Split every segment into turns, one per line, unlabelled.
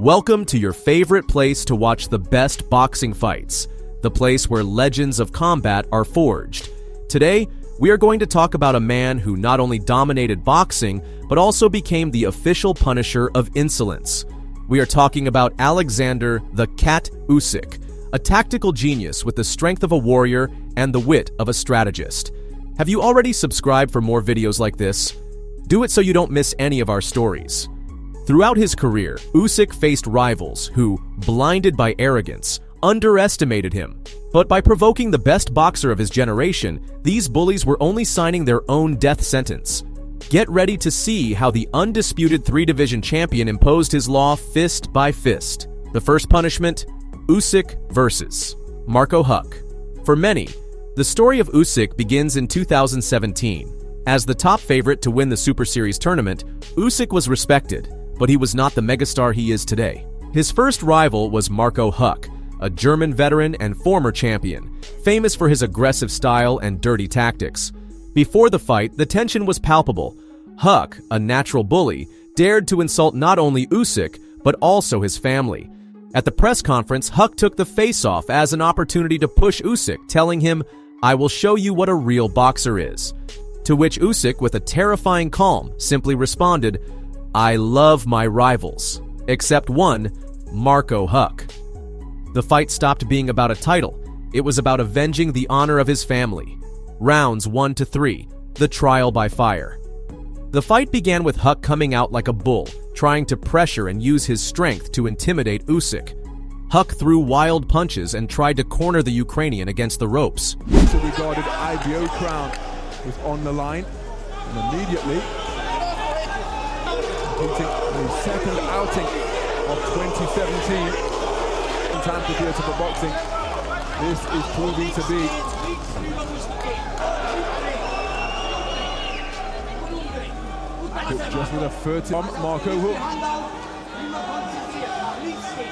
Welcome to your favorite place to watch the best boxing fights, the place where legends of combat are forged. Today, we are going to talk about a man who not only dominated boxing, but also became the official punisher of insolence. We are talking about Oleksandr "the Cat" Usyk, a tactical genius with the strength of a warrior and the wit of a strategist. Have you already subscribed for more videos like this? Do it so you don't miss any of our stories. Throughout his career, Usyk faced rivals who, blinded by arrogance, underestimated him. But by provoking the best boxer of his generation, these bullies were only signing their own death sentence. Get ready to see how the undisputed 3-division champion imposed his law fist by fist. The first punishment, Usyk versus Marco Huck. For many, the story of Usyk begins in 2017. As the top favorite to win the Super Series tournament, Usyk was respected, but he was not the megastar he is today. His first rival was Marco Huck, a German veteran and former champion, famous for his aggressive style and dirty tactics. Before the fight, the tension was palpable. Huck, a natural bully, dared to insult not only Usyk, but also his family. At the press conference, Huck took the face-off as an opportunity to push Usyk, telling him, "I will show you what a real boxer is." To which Usyk, with a terrifying calm, simply responded, "I love my rivals, except one, Marco Huck." The fight stopped being about a title. It was about avenging the honor of his family. Rounds 1 to 3, the trial by fire. The fight began with Huck coming out like a bull, trying to pressure and use his strength to intimidate Usyk. Huck threw wild punches and tried to corner the Ukrainian against the ropes.
The regarded IBO crown was on the line, and immediately, completing his second outing of 2017, time to theatre for boxing, this is proving to be just with a 30 Marco Huck.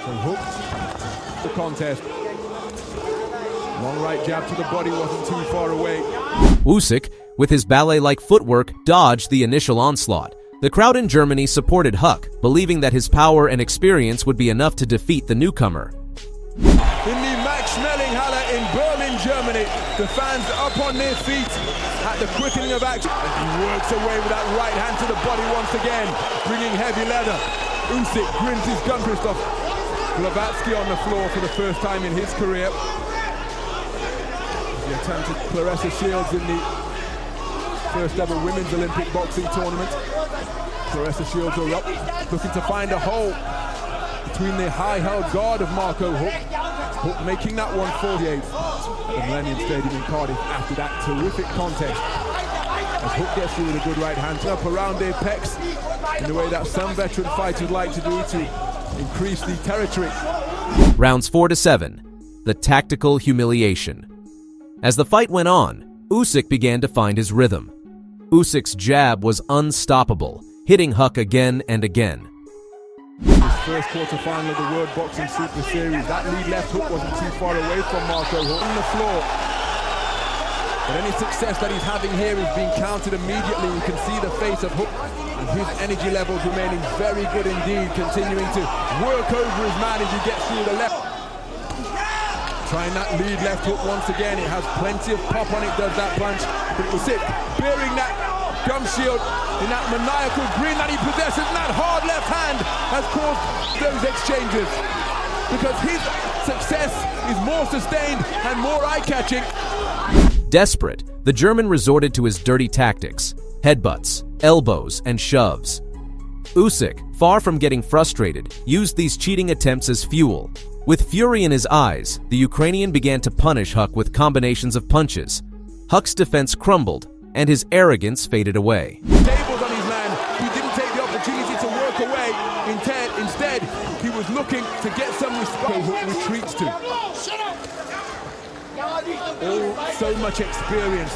So Huck, the contest. Long right jab to the body wasn't too far away.
Usyk, with his ballet-like footwork, dodged the initial onslaught. The crowd in Germany supported Huck, believing that his power and experience would be enough to defeat the newcomer.
In the Max Schmeling-Halle in Berlin, Germany, the fans up on their feet at the quickening of action. He works away with that right hand to the body once again, bringing heavy leather. Usyk grins his gun fist off. Blavatsky on the floor for the first time in his career. He attempted Claressa Shields in the first ever women's Olympic boxing tournament. Claressa Shields are up, looking to find a hole between the high-held guard of Marco Huck. Huck making that 148 at the Millennium Stadium in Cardiff after that terrific contest. As Huck gets through with a good right hand up around their pecs in the way that some veteran fighters like to do to increase the territory.
Rounds 4 to 7, the tactical humiliation. As the fight went on, Usyk began to find his rhythm. Usyk's jab was unstoppable, hitting Huck again and again.
His first quarterfinal of the World Boxing Super Series, that lead left hook wasn't too far away from Marco Huck on the floor. But any success that he's having here is being countered immediately. You can see the face of Huck and his energy levels remaining very good indeed, continuing to work over his man as he gets through the left. Trying that lead left hook once again. It has plenty of pop on it, does that punch. But it was it, bearing that gum shield in that maniacal grin that he possesses, and that hard left hand has caused those exchanges. Because his success is more sustained and more eye-catching.
Desperate, the German resorted to his dirty tactics, headbutts, elbows, and shoves. Usyk, far from getting frustrated, used these cheating attempts as fuel. With fury in his eyes, the Ukrainian began to punish Huck with combinations of punches. Huck's defense crumbled, and his arrogance faded away.
Tables on his man. He didn't take the opportunity to work away. Instead, he was looking to get some respect. Huck retreats to. All so much experience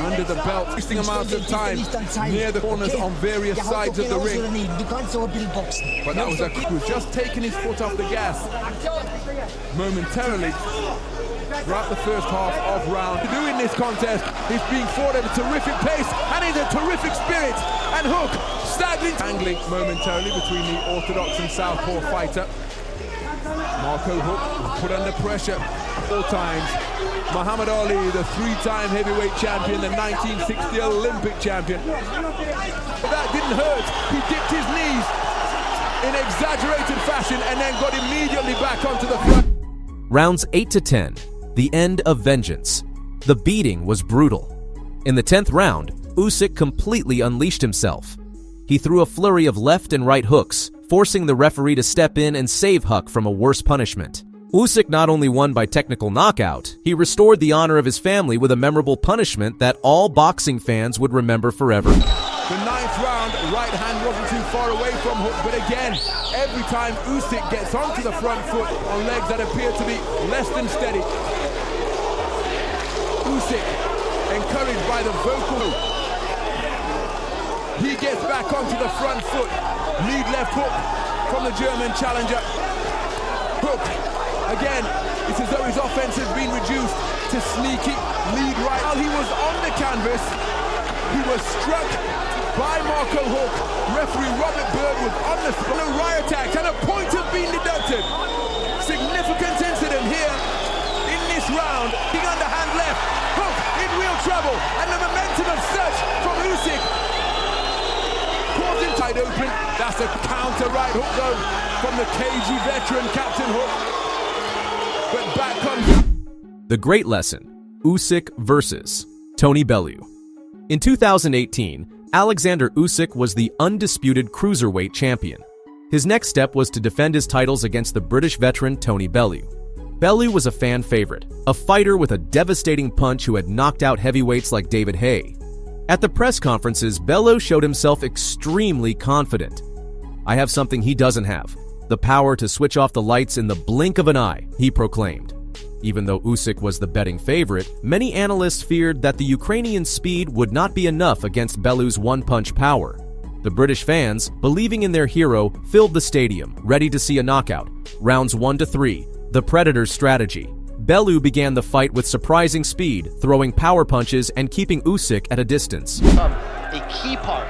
under the belt, wasting amounts of time near the corners on various sides of the ring. But that was he was just taking his foot off the gas momentarily throughout the first half of round. Doing this contest is being fought at a terrific pace and in a terrific spirit, and Huck staggering. Angling momentarily between the orthodox and southpaw fighter. Marco Huck was put under pressure 4 times. Muhammad Ali, the 3-time heavyweight champion, the 1960 Olympic champion. But that didn't hurt. He dipped his knees in exaggerated fashion and then got immediately back onto the front.
Rounds 8 to 10. The end of vengeance. The beating was brutal. In the 10th round, Usyk completely unleashed himself. He threw a flurry of left and right hooks, forcing the referee to step in and save Huck from a worse punishment. Usyk not only won by technical knockout, he restored the honor of his family with a memorable punishment that all boxing fans would remember forever.
The 9th round, right hand wasn't too far away from Huck, but again, every time Usyk gets onto the front foot on legs that appear to be less than steady, Usyk, encouraged by the vocal, he gets back onto the front foot. Lead left hook from the German challenger. Hook, again, it's as though his offense has been reduced to sneaky lead right. While he was on the canvas, he was struck by Marco Huck. Referee Robert Bird was on the spot. A riot attack and a point has been deducted. Significant incident here in this round. Big underhand left. Huck in real trouble. And the momentum of search from Usyk. Caught him tight open. That's a counter right hook though from the cagey veteran Captain Huck. But back comes
The great lesson. Usyk versus Tony Bellew. In 2018, Oleksandr Usyk was the undisputed cruiserweight champion. His next step was to defend his titles against the British veteran Tony Bellew. Bellew was a fan favorite, a fighter with a devastating punch who had knocked out heavyweights like David Haye. At the press conferences, Bellew showed himself extremely confident. "I have something he doesn't have, the power to switch off the lights in the blink of an eye," he proclaimed. Even though Usyk was the betting favorite, many analysts feared that the Ukrainian's speed would not be enough against Bellew's one-punch power. The British fans, believing in their hero, filled the stadium, ready to see a knockout. Rounds 1 to 3, the Predator's strategy. Bellew began the fight with surprising speed, throwing power punches and keeping Usyk at a distance.
A key part,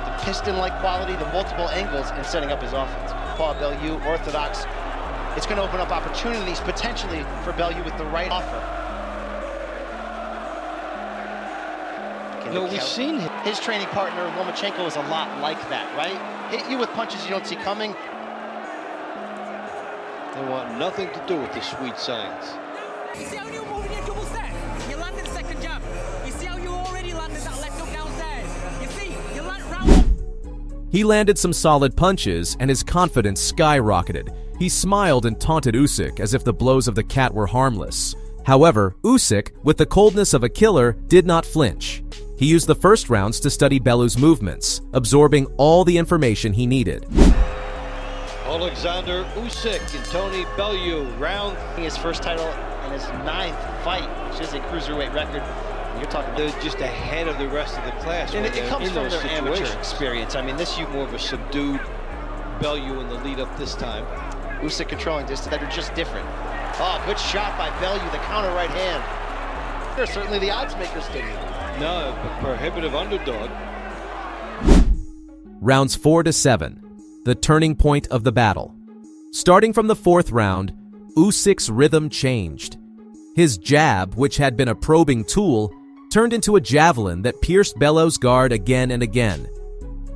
the piston-like quality, the multiple angles, and setting up his offense. Paul Bellew, orthodox. It's going to open up opportunities potentially for Bellew with the right offer.
No, we've seen him.
His training partner, Lomachenko, is a lot like that, right? Hit you with punches you don't see coming.
They want nothing to do with the sweet science.
You see how you're moving your double step? You landed the second jab. You see how you already landed that left hook downstairs? You see, you land round.
He landed some solid punches, and his confidence skyrocketed. He smiled and taunted Usyk as if the blows of the cat were harmless. However, Usyk, with the coldness of a killer, did not flinch. He used the first rounds to study Bellew's movements, absorbing all the information he needed.
Oleksandr Usyk and Tony Bellew, round.
His first title in his 9th fight, which is a cruiserweight record. You're talking
They're just ahead of the rest of the class.
and it comes from their amateur
situations.
experience. I mean, this you
More of a subdued Bellew in the lead up this time.
Usyk controlling distance that are just different. Oh, good shot by Bellew, the counter right hand. They're certainly the odds makers didn't.
No, a prohibitive underdog.
Rounds 4 to 7, the turning point of the battle. Starting from the 4th round, Usyk's rhythm changed. His jab, which had been a probing tool, turned into a javelin that pierced Bellew's guard again and again.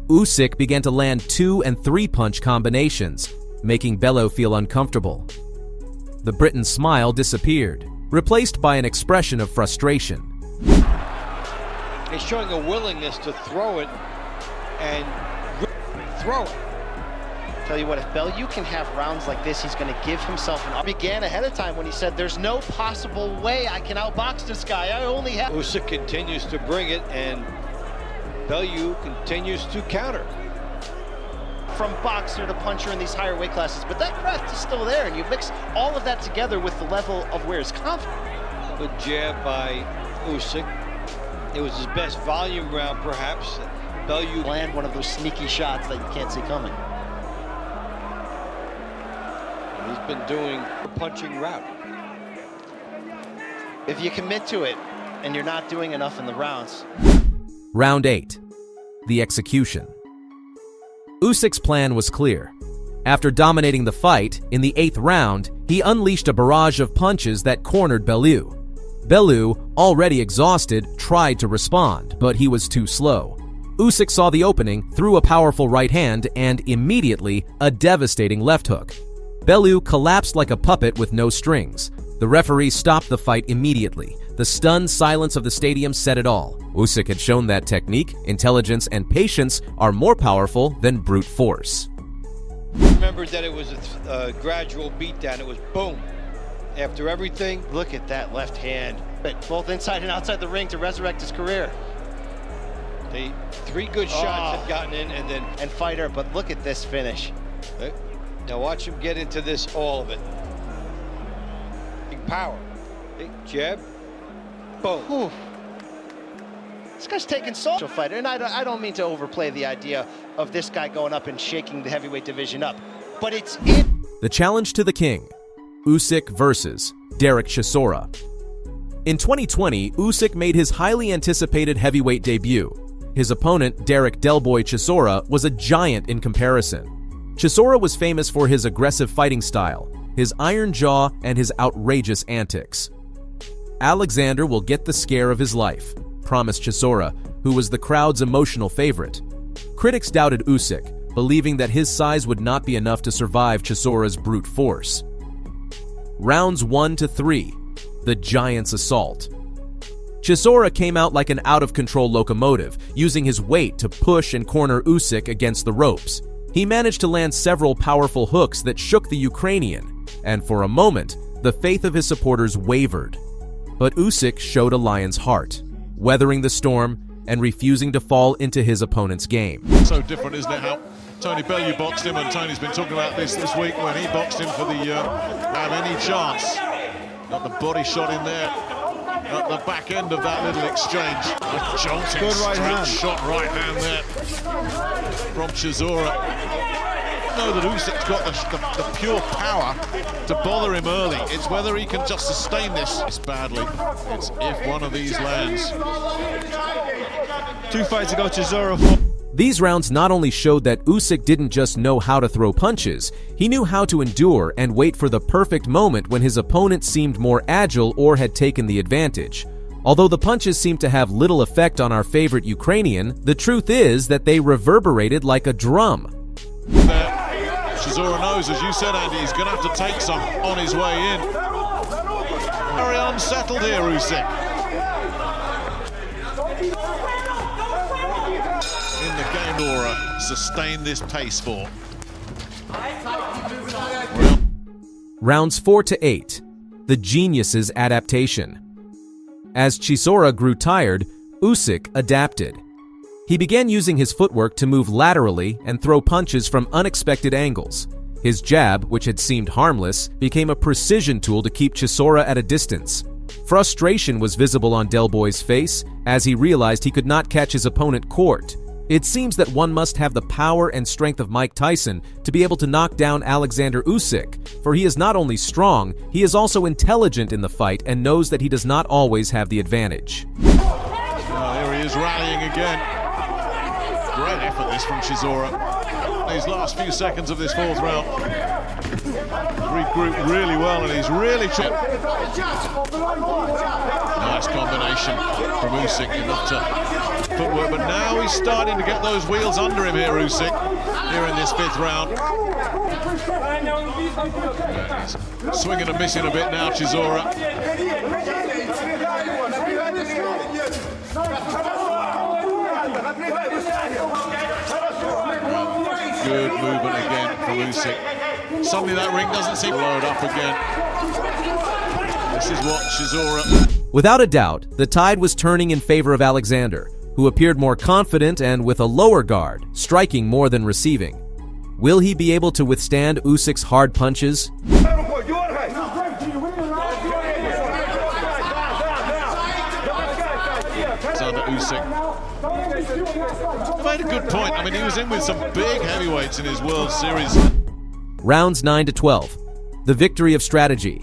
Usyk began to land 2- and 3-punch combinations, making Bellew feel uncomfortable. The Briton's smile disappeared, replaced by an expression of frustration.
He's showing a willingness to throw it and throw it.
Tell you what, if Bellew can have rounds like this, he's going to give himself an... Began ahead of time when he said, "There's no possible way I can outbox this guy. I only have..."
Usyk continues to bring it, and Bellew continues to counter.
From boxer to puncher in these higher weight classes, but that breadth is still there, and you mix all of that together with the level of where his confidence.
Good jab by Usyk. It was his best volume round, perhaps. Bellew
Land one of those sneaky shots that you can't see coming.
He's been doing a punching route.
If you commit to it and you're not doing enough in the rounds.
Round 8, the execution. Usyk's plan was clear. After dominating the fight, in the 8th round, he unleashed a barrage of punches that cornered Bellew. Bellew, already exhausted, tried to respond, but he was too slow. Usyk saw the opening, threw a powerful right hand, and immediately, a devastating left hook. Bellew collapsed like a puppet with no strings. The referee stopped the fight immediately. The stunned silence of the stadium said it all. Usyk had shown that technique, intelligence, and patience are more powerful than brute force.
Remember that it was a gradual beatdown. It was boom. After everything,
Look at that left hand. Both inside and outside the ring to resurrect his career.
the 3 good shots have gotten in, and then
And fighter, but look at this finish.
now watch him get into this, all of it. Big power, big jab, boom.
Whew. This guy's taking social fighter, and I don't mean to overplay the idea of this guy going up and shaking the heavyweight division up, but it's in.
The challenge to the king. Usyk versus Derek Chisora. In 2020, Usyk made his highly anticipated heavyweight debut. His opponent, Derek Delboy Chisora, was a giant in comparison. Chisora was famous for his aggressive fighting style, his iron jaw, and his outrageous antics. Oleksandr will get the scare of his life, promised Chisora, who was the crowd's emotional favorite. Critics doubted Usyk, believing that his size would not be enough to survive Chisora's brute force. Rounds 1 to 3. The Giant's Assault. Chisora came out like an out-of-control locomotive, using his weight to push and corner Usyk against the ropes. He managed to land several powerful hooks that shook the Ukrainian, and for a moment, the faith of his supporters wavered. But Usyk showed a lion's heart, weathering the storm and refusing to fall into his opponent's game.
So different, isn't it, how Tony Bellew boxed him, and Tony's been talking about this week when he boxed him for the have any chance. Got the body shot in there at the back end of that little exchange. A jolting
Good right hand.
shot right hand there from Chisora. I know that Usyk's got the pure power to bother him early. It's whether he can just sustain this badly. It's if one of these lands.
2 fights ago, Chisora.
These rounds not only showed that Usyk didn't just know how to throw punches, he knew how to endure and wait for the perfect moment when his opponent seemed more agile or had taken the advantage. Although the punches seemed to have little effect on our favorite Ukrainian, the truth is that they reverberated like a drum.
Chisora knows, as you said, Andy, he's going to have to take some on his way in. Very unsettled here, Usyk. In the game, Laura, sustain this pace for.
Rounds 4 to 8. The Genius's Adaptation. As Chisora grew tired, Usyk adapted. He began using his footwork to move laterally and throw punches from unexpected angles. His jab, which had seemed harmless, became a precision tool to keep Chisora at a distance. Frustration was visible on Delboy's face as he realized he could not catch his opponent court. It seems that one must have the power and strength of Mike Tyson to be able to knock down Oleksandr Usyk, for he is not only strong, he is also intelligent in the fight and knows that he does not always have the advantage.
Oh, here he is rallying again. Great effort this from Chisora. These last few seconds of this 4th round. Regrouped really well, and he's really nice combination from Usyk. Enough to footwork, but now he's starting to get those wheels under him here, Usyk, here in this 5th round. He's swinging and missing a bit now, Chisora. Good movement again from Usyk. Suddenly that ring doesn't seem to load up again. This is what Chisora...
Without a doubt, the tide was turning in favor of Oleksandr, who appeared more confident and with a lower guard, striking more than receiving. Will he be able to withstand Usyk's hard punches?
Under Usyk. Made a good point. I mean, he was in with some big heavyweights in his World Series.
Rounds 9 to 12. The victory of strategy.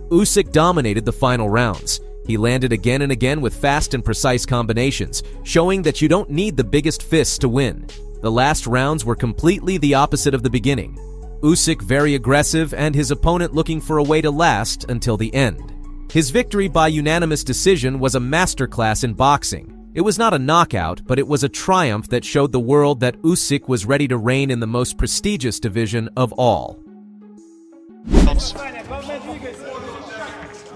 Usyk dominated the final rounds. He landed again and again with fast and precise combinations, showing that you don't need the biggest fists to win. The last rounds were completely the opposite of the beginning. Usyk very aggressive and his opponent looking for a way to last until the end. His victory by unanimous decision was a masterclass in boxing. It was not a knockout, but it was a triumph that showed the world that Usyk was ready to reign in the most prestigious division of all.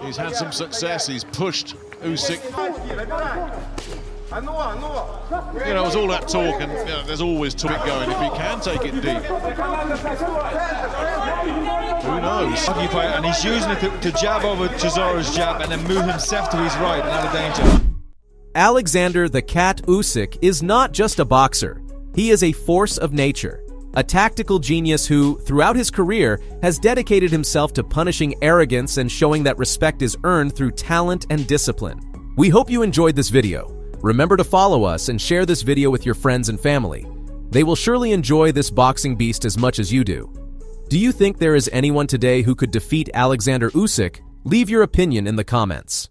He's had some success. He's pushed Usyk. You know, it was all that talk, and you know, there's always talk going. If he can take it deep, who knows?
And he's using it to jab over Chisora's jab and then move himself to his right and out of danger.
Oleksandr "the Cat" Usyk is not just a boxer. He is a force of nature, a tactical genius who, throughout his career, has dedicated himself to punishing arrogance and showing that respect is earned through talent and discipline. We hope you enjoyed this video. Remember to follow us and share this video with your friends and family. They will surely enjoy this boxing beast as much as you do. Do you think there is anyone today who could defeat Oleksandr Usyk? Leave your opinion in the comments.